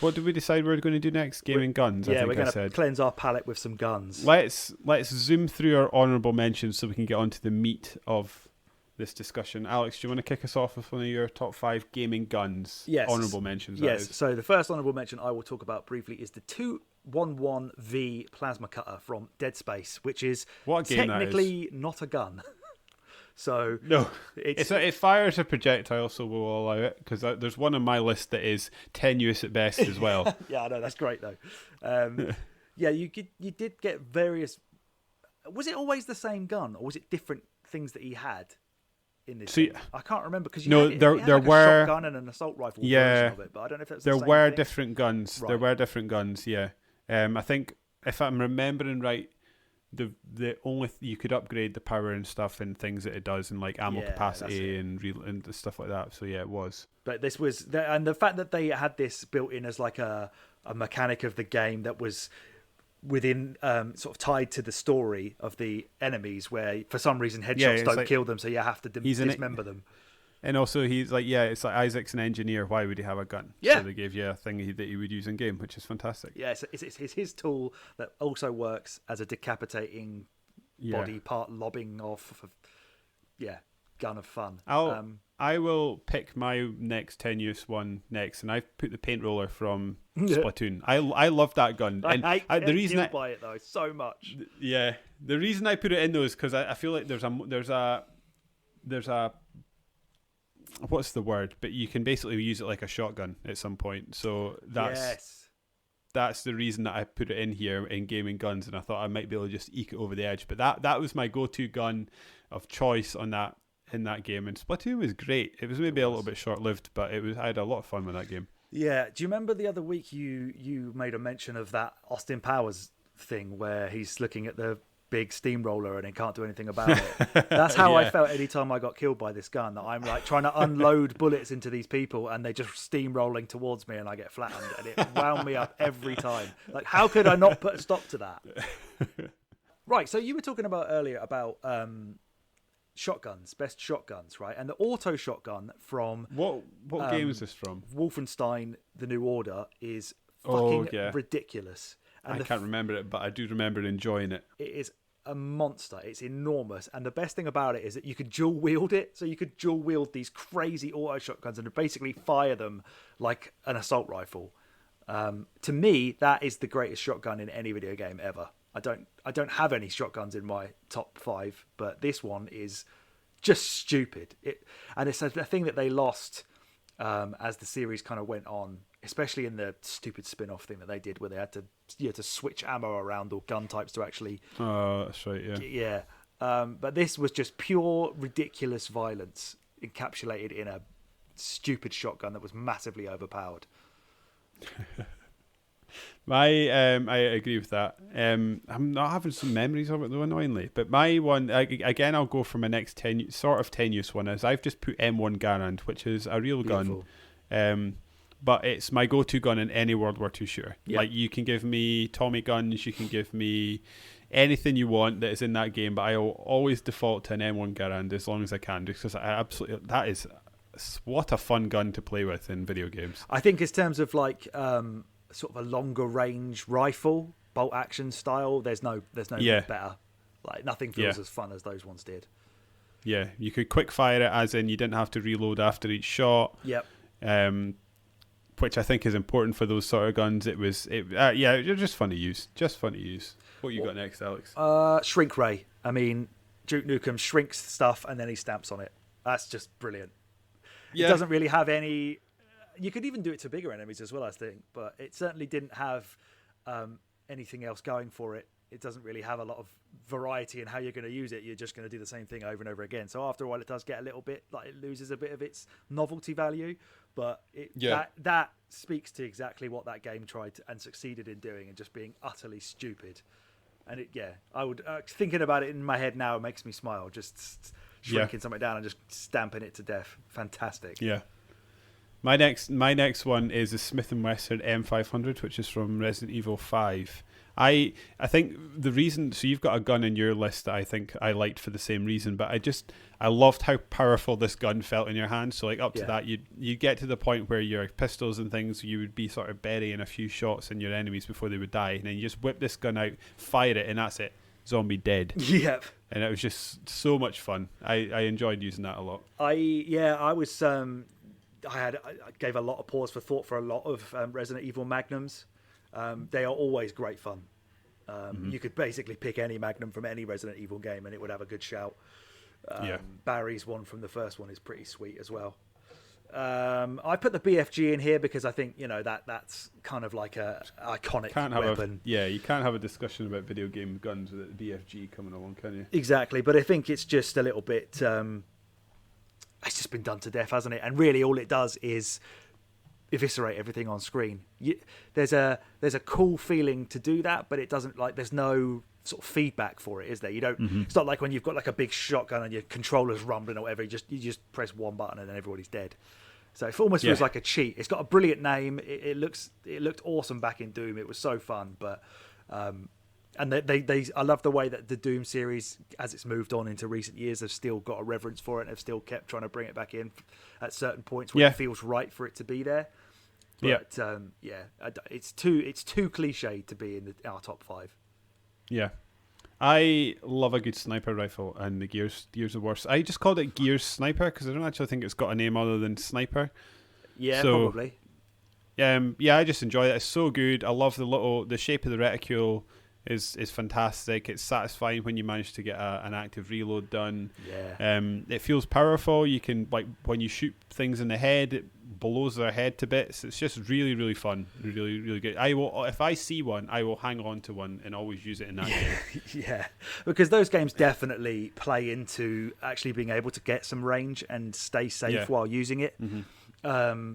What did we decide we were going to do next? Gaming guns. Yeah, I think we're going I to cleanse our palate with some guns. Let's zoom through our honourable mentions so we can get onto the meat of this discussion. Alex, do you want to kick us off with one of your top 5 gaming guns? Yes. Honourable mentions. Yes. So the first honourable mention I will talk about briefly is the 211V plasma cutter from Dead Space, which is technically not a gun. So no, it fires a projectile, so we'll allow it, because there's one on my list that is tenuous at best as well. Yeah, I know, that's great though. Yeah, you did get various. Was it always the same gun, or was it different things that he had in this? So, I can't remember, because there were a shotgun and an assault rifle version of it, but I don't know if it's the same thing. Different guns. Right. There were different guns. Yeah, I think if I'm remembering right, the only you could upgrade the power and stuff and things that it does, and like ammo capacity and stuff like that. So yeah, it was. But this was and the fact that they had this built in as like a mechanic of the game that was within sort of tied to the story of the enemies, where for some reason headshots don't kill them, so you have to dismember them. And also, he's like, it's like Isaac's an engineer. Why would he have a gun? Yeah. So they gave you a thing that he would use in game, which is fantastic. Yeah, it's his tool that also works as a decapitating body part lobbing off. Gun of fun. I will pick my next tenuous one next, and I've put the paint roller from Splatoon. I love that gun. And the reason I buy it though so much. Yeah, the reason I put it in though is because I feel like there's a what's the word? But you can basically use it like a shotgun at some point. So that's the reason that I put it in here in gaming guns, and I thought I might be able to just eke it over the edge. But that was my go-to gun of choice in that game. And Splatoon was great. It was maybe a little bit short-lived, but I had a lot of fun with that game. Yeah. Do you remember the other week you made a mention of that Austin Powers thing where he's looking at the big steamroller and he can't do anything about it? That's how I felt anytime I got killed by this gun, that I'm like trying to unload bullets into these people and they're just steamrolling towards me and I get flattened, and it wound me up every time. Like, how could I not put a stop to that? Right, so you were talking about earlier about shotguns, best shotguns, right? And the auto shotgun from what game is this from? Wolfenstein: The New Order is fucking ridiculous. And I can't remember it, but I do remember enjoying it. It is a monster. It's enormous. And the best thing about it is that you could dual wield it. So you could dual wield these crazy auto shotguns and basically fire them like an assault rifle. To me, that is the greatest shotgun in any video game ever. I don't have any shotguns in my top 5, but this one is just stupid. And it's a thing that they lost as the series kind of went on, especially in the stupid spin-off thing that they did, where they had to switch ammo around or gun types to actually. Oh, that's right. Yeah. Yeah. But this was just pure ridiculous violence encapsulated in a stupid shotgun that was massively overpowered. I agree with that. I'm not having some memories of it though, annoyingly. But my one again, I'll go for my next tenuous one. Is I've just put M1 Garand, which is a real gun, but it's my go-to gun in any World War II shooter. Yep. Like, you can give me Tommy guns, you can give me anything you want that is in that game, but I will always default to an M1 Garand as long as I can, because that is what a fun gun to play with in video games. I think in terms of like sort of a longer range rifle, bolt action style, there's no better. Like, nothing feels as fun as those ones did. Yeah, you could quick fire it, as in you didn't have to reload after each shot. Yep. Which I think is important for those sort of guns. It was just fun to use. What you got next, Alex? Shrink ray. I mean, Duke Nukem shrinks stuff and then he stamps on it. That's just brilliant. Yeah. It doesn't really have any. You could even do it to bigger enemies as well, I think, but it certainly didn't have anything else going for it. It doesn't really have a lot of variety in how you're going to use it. You're just going to do the same thing over and over again. So after a while, it does get a little bit like it loses a bit of its novelty value. But that speaks to exactly what that game tried and succeeded in doing, and just being utterly stupid. And I would thinking about it in my head now, it makes me smile. Just shrinking something down and just stamping it to death. Fantastic. Yeah. My next one is the Smith & Wesson M500, which is from Resident Evil 5. I think the reason, so you've got a gun in your list that I think I liked for the same reason, but I loved how powerful this gun felt in your hand. So like up to that, you get to the point where your pistols and things, you would be sort of burying a few shots in your enemies before they would die, and then you just whip this gun out, fire it, and that's it. Zombie dead. Yep. And it was just so much fun. I enjoyed using that a lot. I gave a lot of pause for thought for a lot of Resident Evil Magnums. They are always great fun. You could basically pick any Magnum from any Resident Evil game and it would have a good shout. Barry's one from the first one is pretty sweet as well. I put the BFG in here because I think that's kind of like a iconic weapon. You can't have a discussion about video game guns with the BFG coming along, can you? Exactly, but I think it's just a little bit. It's just been done to death, hasn't it? And really, all it does is eviscerate everything on screen. There's a cool feeling to do that, but it doesn't there's no sort of feedback for it, is there? You don't. It's not like when you've got like a big shotgun and your controller's rumbling or whatever. You just press one button and then everybody's dead. So it almost feels like a cheat. It's got a brilliant name. It looked awesome back in Doom. It was so fun, but and they I love the way that the Doom series, as it's moved on into recent years, have still got a reverence for it and have still kept trying to bring it back in at certain points where it feels right for it to be there. But it's too cliche to be in our top 5. Yeah. I love a good sniper rifle, and the Gears are worse. I just called it Gears Sniper because I don't actually think it's got a name other than Sniper. Yeah, probably. I just enjoy it. It's so good. I love the shape of the reticule is fantastic. It's satisfying when you manage to get an active reload done. Yeah. It feels powerful. You can, like, when you shoot things in the head, it blows their head to bits. It's just really, really fun. Really, really good. If I see one, I will hang on to one and always use it in that game. Yeah, because those games definitely play into actually being able to get some range and stay safe while using it. Mm-hmm.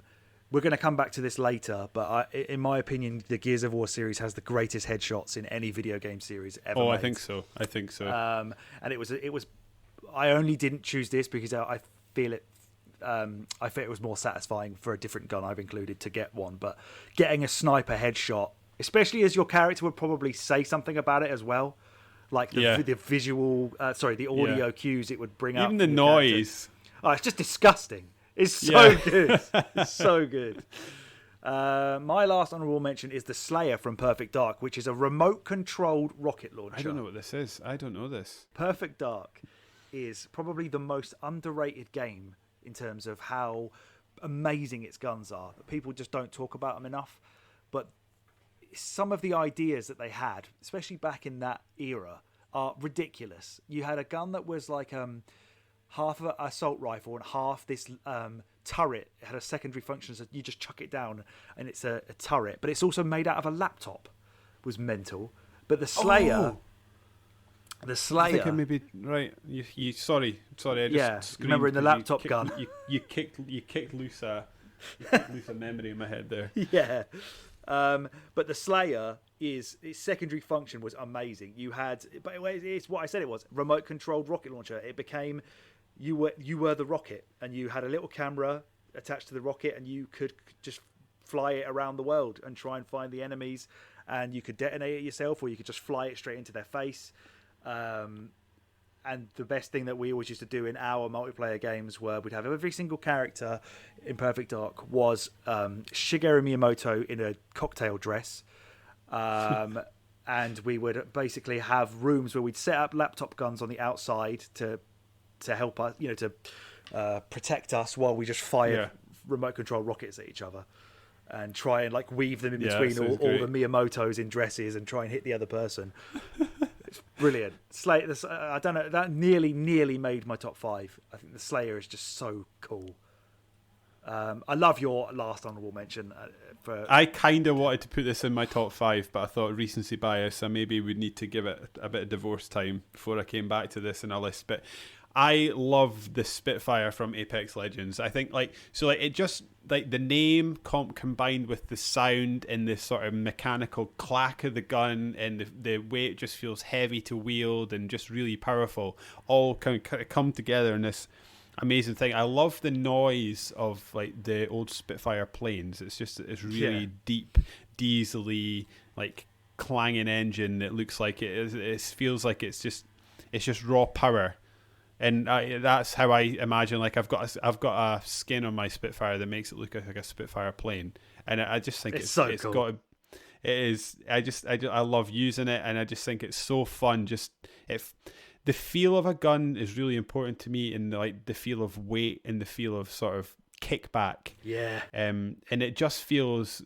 We're going to come back to this later, but in my opinion, the Gears of War series has the greatest headshots in any video game series ever made. I think so. And it was. I only didn't choose this because I feel it. I feel it was more satisfying for a different gun I've included to get one. But getting a sniper headshot, especially as your character would probably say something about it as well, like the visual, the audio cues it would bring up. Even the noise. Oh, it's just disgusting. It's so good. It's so good. My last honourable mention is the Slayer from Perfect Dark, which is a remote-controlled rocket launcher. I don't know what this is. I don't know this. Perfect Dark is probably the most underrated game in terms of how amazing its guns are. People just don't talk about them enough. But some of the ideas that they had, especially back in that era, are ridiculous. You had a gun that was like half of an assault rifle and half this turret. It had a secondary function, so you just chuck it down and it's a turret. But it's also made out of a laptop. It was mental. But the Slayer... The Slayer. I think I maybe right. You sorry. I just remember in the laptop gun. You kicked loose a memory in my head there. Yeah, but the Slayer its secondary function was amazing. You had, but it's what I said it was, remote controlled rocket launcher. It became you were the rocket, and you had a little camera attached to the rocket, and you could just fly it around the world and try and find the enemies, and you could detonate it yourself, or you could just fly it straight into their face. And the best thing that we always used to do in our multiplayer games were we'd have every single character in Perfect Dark was Shigeru Miyamoto in a cocktail dress. And we would basically have rooms where we'd set up laptop guns on the outside to help us, to protect us while we just fired remote control rockets at each other and try and like weave them in between all the Miyamotos in dresses and try and hit the other person. It's brilliant. I don't know, that nearly made my top 5. I think the Slayer is just so cool. I love your last honourable mention. I kind of wanted to put this in my top 5, but I thought recency bias, so maybe we'd need to give it a bit of divorce time before I came back to this in a list. But I love the Spitfire from Apex Legends. I think it just like the name combined with the sound and this sort of mechanical clack of the gun and the way it just feels heavy to wield and just really powerful, all kind of come together in this amazing thing. I love the noise of like the old Spitfire planes. It's really deep, diesely, like clanging engine that looks like it feels like it's just raw power. And that's how I imagine. Like I've got a skin on my Spitfire that makes it look like a Spitfire plane, and I just think it's cool. got. It is. I love using it, and I just think it's so fun. Just the feel of a gun is really important to me, and like the feel of weight and the feel of sort of kickback. Yeah. And it just feels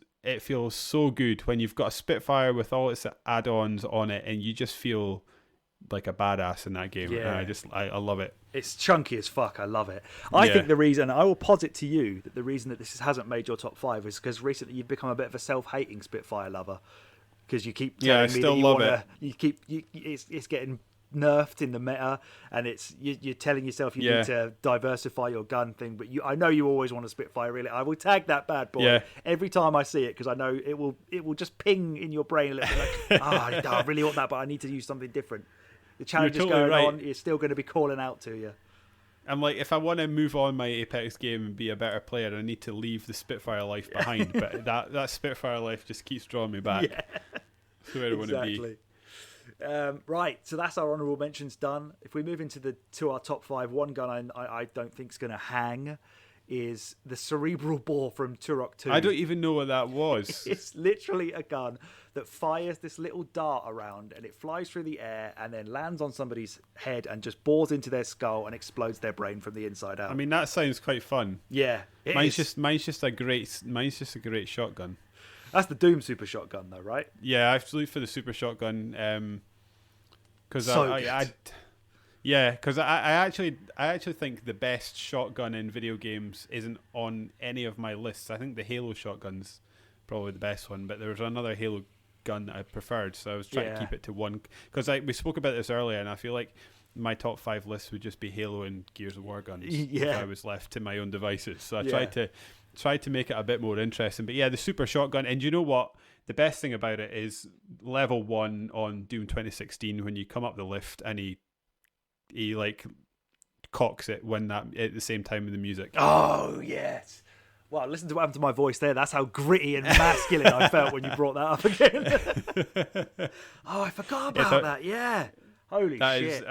so good when you've got a Spitfire with all its add-ons on it, and you just feel like a badass in that game. Yeah. And I love it. It's chunky as fuck. I love it. I think the reason, I will posit to you that the reason that this hasn't made your top 5 is because recently you've become a bit of a self-hating Spitfire lover, because you keep telling me that you want to. It's getting nerfed in the meta, and you're telling yourself you need to diversify your gun thing. But I know you always want a Spitfire. Really, I will tag that bad boy every time I see it, because I know it will just ping in your brain a little bit like, I really want that, but I need to use something different. The challenge is going on. It's still going to be calling out to you. I'm like, if I want to move on my Apex game and be a better player, I need to leave the Spitfire life behind. But that Spitfire life just keeps drawing me back. Yeah. That's where I want to be. Right, so that's our honourable mentions done. If we move to our top 5, one gun I don't think is going to hang is the Cerebral Bore from Turok 2. I don't even know what that was. It's literally a gun that fires this little dart around, and it flies through the air and then lands on somebody's head and just bores into their skull and explodes their brain from the inside out. I mean, that sounds quite fun. Yeah, mine's just a great shotgun. That's the Doom Super Shotgun, though, right? Yeah, I have to look for the Super Shotgun because I actually think the best shotgun in video games isn't on any of my lists. I think the Halo shotgun's probably the best one, but there was another Halo gun that I preferred, so I was trying to keep it to one, because we spoke about this earlier, and I feel like my top 5 list would just be Halo and Gears of War guns if I was left to my own devices. So I tried to make it a bit more interesting. But yeah, the Super Shotgun, and you know what? The best thing about it is level 1 on Doom 2016, when you come up the lift and he like cocks it at the same time with the music. Oh yes. Well, listen to what happened to my voice there. That's how gritty and masculine I felt when you brought that up again. Oh, I forgot about that. Yeah. Holy shit. That is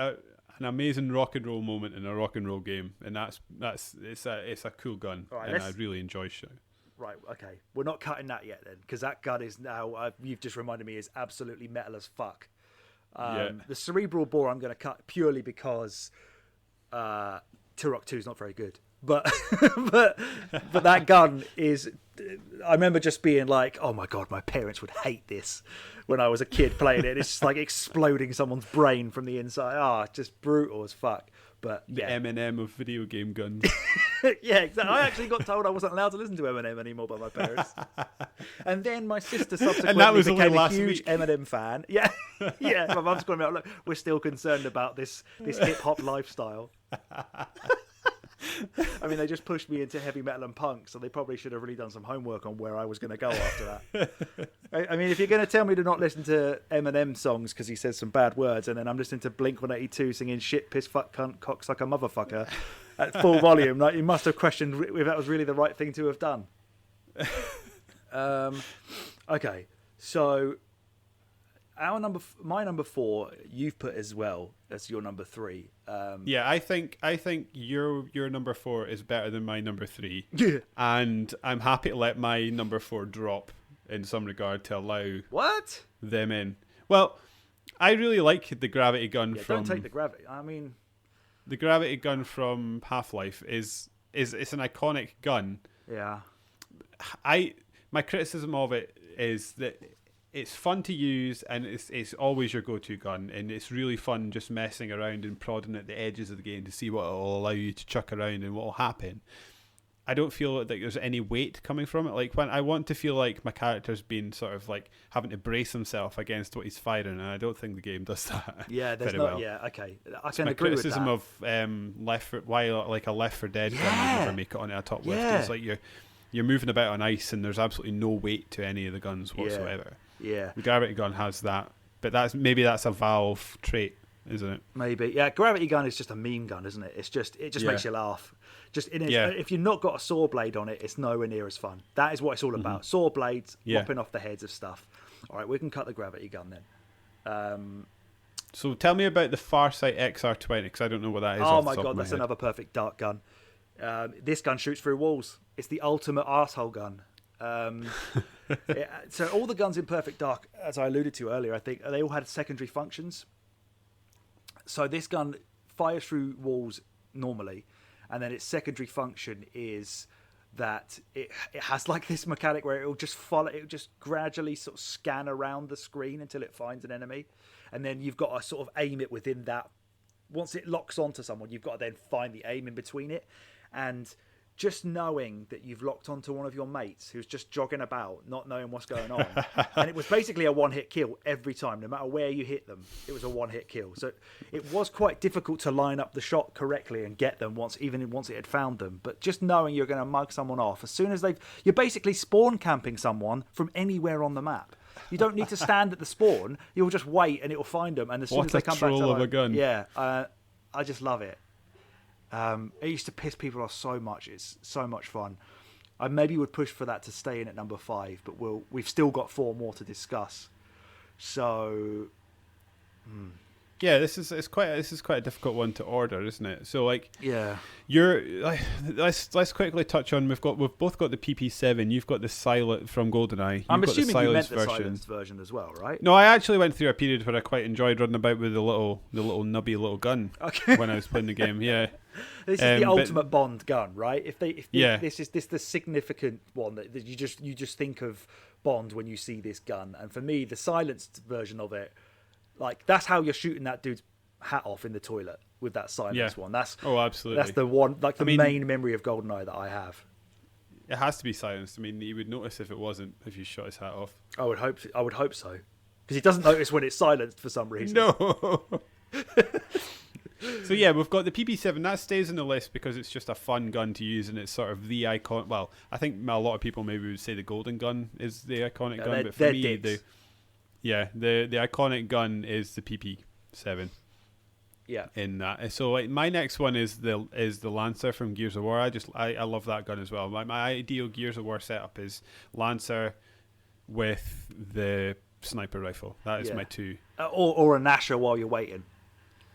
an amazing rock and roll moment in a rock and roll game, and it's a cool gun, right, and I really enjoy it. Right, okay. We're not cutting that yet then, because that gun is now, you've just reminded me, is absolutely metal as fuck. The Cerebral Bore I'm going to cut purely because Turok 2 is not very good. But but that gun is, I remember just being like, oh my god, my parents would hate this when I was a kid playing it. It's just like exploding someone's brain from the inside. Just brutal as fuck. But the Eminem of video game guns. Yeah, exactly. I actually got told I wasn't allowed to listen to Eminem anymore by my parents. And then my sister subsequently became a huge Eminem fan. Yeah, yeah. My mum's calling me out, look, we're still concerned about this hip hop lifestyle. I mean, they just pushed me into heavy metal and punk, so they probably should have really done some homework on where I was going to go after that. I mean, if you're going to tell me to not listen to Eminem songs because he says some bad words, and then I'm listening to Blink-182 singing shit, piss, fuck, cunt, cocksucker, motherfucker at full volume, like, you must have questioned if that was really the right thing to have done. Okay, so my number 4, you've put as well as your number 3. Yeah, I think your number 4 is better than my number 3. Yeah. And I'm happy to let my number 4 drop in some regard to allow them in. Well, I really like the gravity gun from. Don't take the gravity. I mean, the gravity gun from Half-Life is it's an iconic gun. Yeah. My criticism of it is that it's fun to use, and it's always your go-to gun, and it's really fun just messing around and prodding at the edges of the game to see what it will allow you to chuck around and what will happen. I don't feel like there's any weight coming from it. Like, when I want to feel like my character's been sort of like having to brace himself against what he's firing, and I don't think the game does that. Yeah, there's very well. Yeah, okay, I can agree with that. My criticism of why like a Left 4 Dead gun would never make it onto a top list. It's like you're moving about on ice, and there's absolutely no weight to any of the guns whatsoever. Yeah, the gravity gun has that, but that's a Valve trait. isn't it? Maybe. Yeah, gravity gun is just a meme gun, isn't it? It just makes you laugh. If you've not got a saw blade on it, it's nowhere near as fun. That is what it's all about. Saw blades, lopping off the heads of stuff. All right, we can cut the gravity gun then. So tell me about the Farsight XR20, because I don't know what that is. Oh my god, that's another perfect dart gun. This gun shoots through walls. It's the ultimate arsehole gun. So all the guns in Perfect Dark, as I alluded to earlier, I think they all had secondary functions. So this gun fires through walls normally, and then its secondary function is that it has like this mechanic where it'll just gradually sort of scan around the screen until it finds an enemy, and then you've got to sort of aim it within that. Once it locks onto someone, you've got to then find the aim in between it, and just knowing that you've locked onto one of your mates who's just jogging about, not knowing what's going on. And it was basically a one-hit kill every time. No matter where you hit them, it was a one-hit kill. So it was quite difficult to line up the shot correctly and get them once it had found them. But just knowing you're going to mug someone off, as soon as you're basically spawn camping someone from anywhere on the map. You don't need to stand at the spawn. You'll just wait and it will find them. And as soon as they come back to of a gun. Yeah, I just love it. It used to piss people off so much. It's so much fun. I maybe would push for that to stay in at number 5, but we've still got 4 more to discuss. So, yeah, this is quite a difficult one to order, isn't it? So like, yeah, let's quickly touch on. We've both got the PP7. You've got the Silent from GoldenEye. I'm assuming you meant the silenced version as well, right? No, I actually went through a period where I quite enjoyed running about with the little nubby little gun when I was playing the game. Yeah. This is the ultimate Bond gun, right? This is the significant one that you just think of Bond when you see this gun. And for me, the silenced version of it, like that's how you're shooting that dude's hat off in the toilet with that silenced one. Absolutely. That's the one, like the main memory of GoldenEye that I have. It has to be silenced. I mean, you would notice if it wasn't, if you shot his hat off. I would hope so, because he doesn't notice when it's silenced for some reason. No. So yeah, we've got the PP7. That stays on the list because it's just a fun gun to use, and it's sort of the icon. Well, I think a lot of people maybe would say the Golden Gun is the iconic gun, but for me, the iconic gun is the PP7. Yeah. In that, so like my next one is the Lancer from Gears of War. I love that gun as well. My ideal Gears of War setup is Lancer with the sniper rifle. That is my 2. Or a Nasher while you're waiting.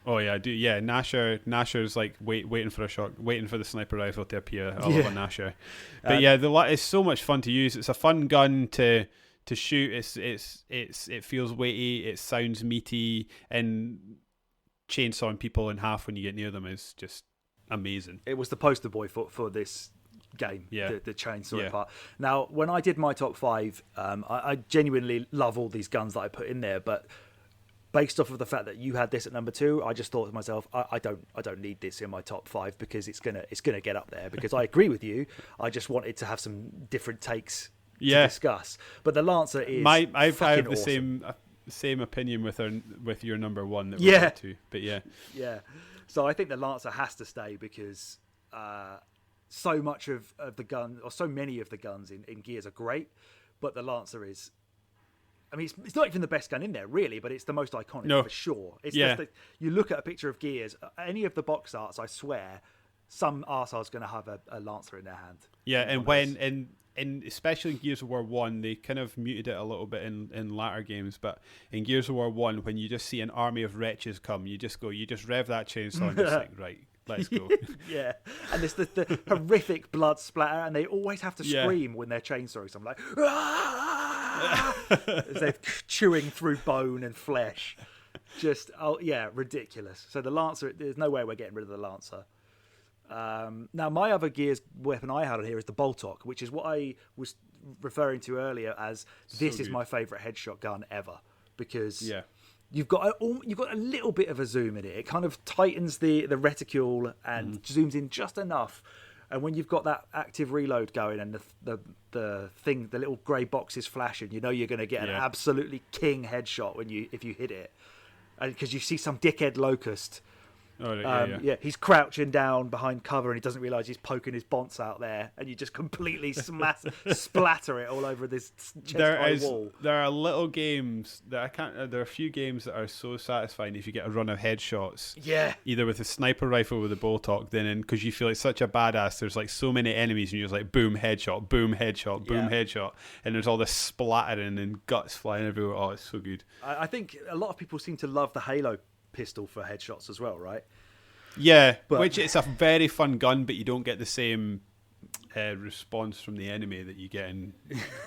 Oh yeah, I do. Yeah, Nasher's like waiting for the sniper rifle to appear. I love a Nasher. But it's so much fun to use. It's a fun gun to shoot. It feels weighty. It sounds meaty, and chainsawing people in half when you get near them is just amazing. It was the poster boy for this game. Yeah, the chainsaw part. Now, when I did my top 5, I genuinely love all these guns that I put in there, but based off of the fact that you had this at number 2, I just thought to myself, I don't need this in my top 5 because it's gonna get up there. Because I agree with you. I just wanted to have some different takes to discuss. But the Lancer is I have the awesome. same opinion with your number 1 that we're up to. But yeah. So I think the Lancer has to stay because so much of the gun, or so many of the guns in Gears are great, but the Lancer is. I mean, it's not even the best gun in there, really, but it's the most iconic for sure. It's just that you look at a picture of Gears, any of the box arts, I swear, some arsehole's going to have a Lancer in their hand. Yeah, and especially in Gears of War 1, they kind of muted it a little bit in latter games, but in Gears of War 1, when you just see an army of wretches come, you just rev that chainsaw and just like, right, let's go. Yeah, and there's the horrific blood splatter, and they always have to scream when they're chainsawing something, like, as they're chewing through bone and flesh. Just, ridiculous. So the Lancer, there's no way we're getting rid of the Lancer. Now, my other Gears weapon I had on here is the Boltok, which is what I was referring to earlier as this is my favourite headshot gun ever, because you've got a little bit of a zoom in it. It kind of tightens the reticule and zooms in just enough. And when you've got that active reload going and the little grey box is flashing, you know you're going to get an absolutely king headshot if you hit it. And because you see some dickhead locust Oh, right, yeah. He's crouching down behind cover and he doesn't realise he's poking his bonce out there, and you just completely splatter it all over this chest-high wall. There are little games that I can't. There are a few games that are so satisfying if you get a run of headshots. Yeah. Either with a sniper rifle with a Boltok, then because you feel like such a badass. There's like so many enemies, and you're just like boom headshot, boom headshot, boom headshot, and there's all this splattering and guts flying everywhere. Oh, it's so good. I think a lot of people seem to love the Halo pistol for headshots as well, right? Yeah, which it's a very fun gun, but you don't get the same response from the enemy that you get in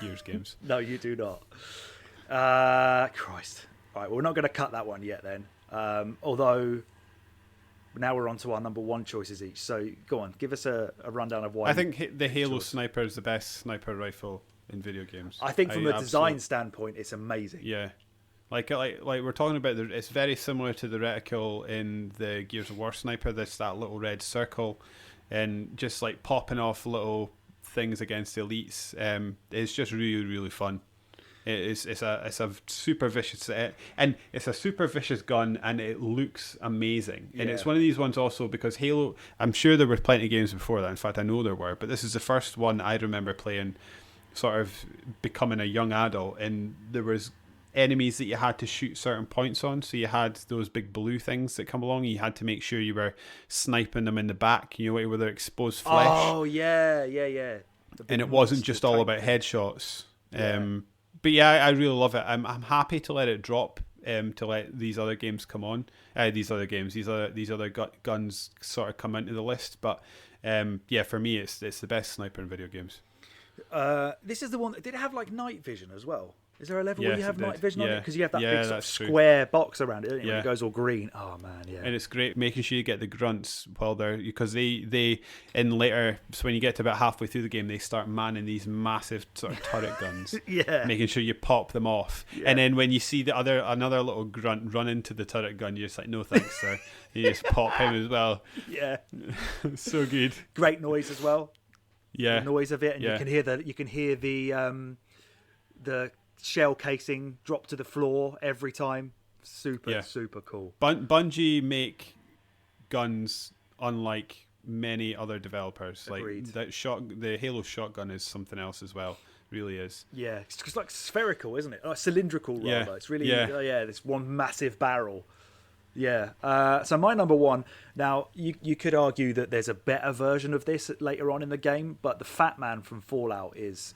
Gears games. No, you do not. Christ. Right, well, we're not going to cut that one yet then. Although, now we're on to our number one choices each. So, go on, give us a rundown of why. I think the Halo Sniper is the best sniper rifle in video games. I think from a design standpoint, it's amazing. Yeah. Like we're talking about, it's very similar to the reticle in the Gears of War sniper. There's that little red circle, and just like popping off little things against elites. It's just really, really fun. It's a super vicious, and it's a super vicious gun, and it looks amazing. And it's one of these ones also because Halo. I'm sure there were plenty of games before that. In fact, I know there were, but this is the first one I remember playing, sort of becoming a young adult, and there was enemies that you had to shoot certain points on. So you had those big blue things that come along. You had to make sure you were sniping them in the back, where they're exposed flesh. Oh, yeah. And it wasn't just all about headshots. But yeah, I really love it. I'm happy to let it drop, to let these other games come on. These other guns sort of come into the list. But for me, it's the best sniper in video games. This is the one. Did it have like night vision as well? Is there a level where you have night vision on it? Because you have that big sort of square box around it, don't you? When it goes all green. Oh man, yeah. And it's great making sure you get the grunts while they're, because they in later, so when you get to about halfway through the game, they start manning these massive sort of turret guns. Making sure you pop them off. And then when you see another little grunt run into the turret gun, you're just like, no thanks, sir. You just pop him as well. Yeah. So good. Great noise as well. Yeah. The noise of it, and you can hear the shell casing drop to the floor every time. Super cool. Bungie make guns unlike many other developers. Agreed. Like the Halo shotgun is something else as well. Really is. Yeah, it's like spherical, isn't it? Like cylindrical rather. It's really this one massive barrel. Yeah. So my number one. Now you could argue that there's a better version of this later on in the game, but the Fat Man from Fallout is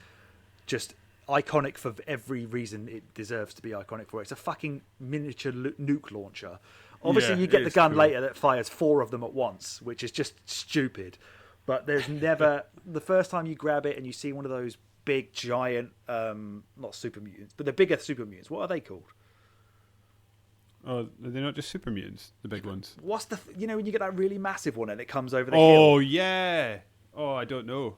just iconic for every reason it deserves to be iconic for. It's a fucking miniature nuke launcher. Obviously, you get the gun later that fires 4 of them at once, which is just stupid. But there's never the first time you grab it and you see one of those big giant, not super mutants, but the bigger super mutants. What are they called? Oh, they're not just super mutants, the big ones. What's when you get that really massive one and it comes over the hill? Oh yeah. Oh, I don't know.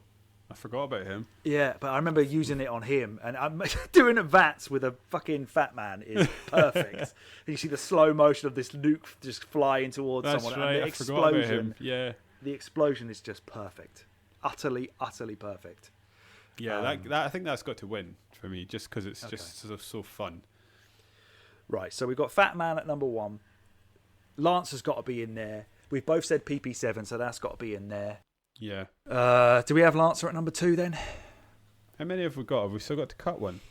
I forgot about him. Yeah, but I remember using it on him, and I'm doing a VATS with a fucking Fat Man is perfect. You see the slow motion of this nuke just flying towards someone, right. and the explosion. I forgot about him. Yeah, the explosion is just perfect, utterly perfect. Yeah, that I think that's got to win for me, just because it's just so fun. Right, so we've got Fat Man at number 1. Lance has got to be in there. We've both said PP7, so that's got to be in there. Yeah. Do we have Lancer at number 2 then? How many have we got? Have we still got to cut one?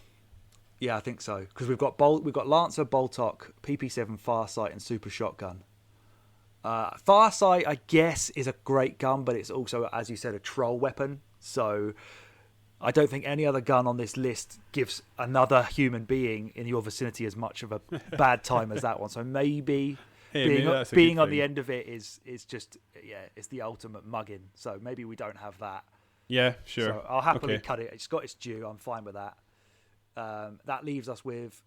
Yeah, I think so. Because we've got Lancer, Boltok, PP7, Farsight, and Super Shotgun. Farsight, I guess, is a great gun, but it's also, as you said, a troll weapon. So I don't think any other gun on this list gives another human being in your vicinity as much of a bad time as that one. So maybe... being on the end of it is just it's the ultimate mugging. So maybe we don't have that. Yeah, sure. So I'll happily cut it. It's got its due. I'm fine with that. That leaves us with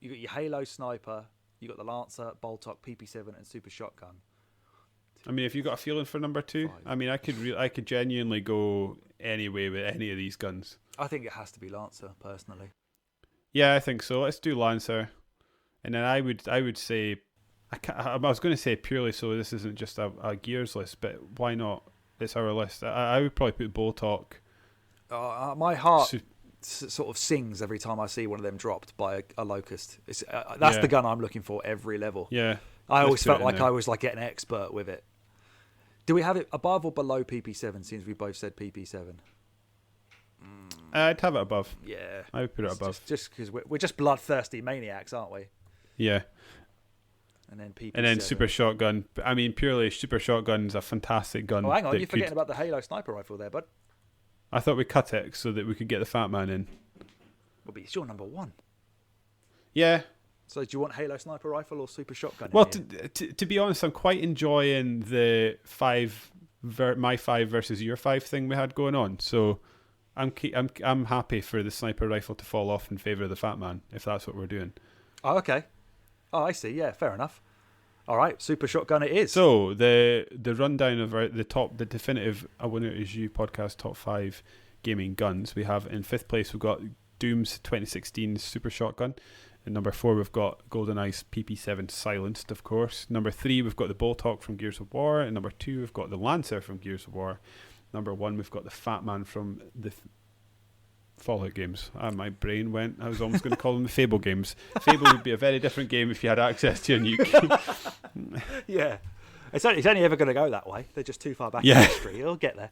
you got your Halo Sniper, you got the Lancer, Boltok, PP7, and Super Shotgun. I mean, if you got a feeling for number 2, I mean, I could genuinely go any way with any of these guns. I think it has to be Lancer, personally. Yeah, I think so. Let's do Lancer, and then I would say. I was going to say purely so this isn't just a Gears list, but why not? It's our list. I would probably put Boltok. My heart sort of sings every time I see one of them dropped by a Locust. That's the gun I'm looking for every level. Yeah. I always Let's put felt it in like there. I was like getting expert with it. Do we have it above or below PP7? Since we both said PP7. I'd have it above. Yeah, I would put it above. Just because we're just bloodthirsty maniacs, aren't we? Yeah. And then PP7. And then Super Shotgun. I mean, purely Super Shotgun's a fantastic gun. Oh, hang on, that you're forgetting about the Halo sniper rifle there, bud. I thought we cut it so that we could get the Fat Man in. Well, but it's your number one. Yeah. So do you want Halo sniper rifle or Super Shotgun? Well, to be honest, I'm quite enjoying the my 5 versus your 5 thing we had going on. So I'm happy for the sniper rifle to fall off in favour of the Fat Man, if that's what we're doing. Oh, okay. Oh, I see. Yeah, fair enough. All right, Super Shotgun it is. So the rundown of the definitive I Want It As You podcast top 5 gaming guns. We have in 5th place we've got Doom's 2016 Super Shotgun. In number 4 we've got GoldenEye's PP7 Silenced, of course. Number 3 we've got the Boltok from Gears of War. And number 2 we've got the Lancer from Gears of War. Number 1 we've got the Fat Man from the Fallout games. My brain went. I was almost going to call them the Fable games. Fable would be a very different game if you had access to a nuke. Yeah. It's only ever going to go that way. They're just too far back Yeah. in history. You'll get there.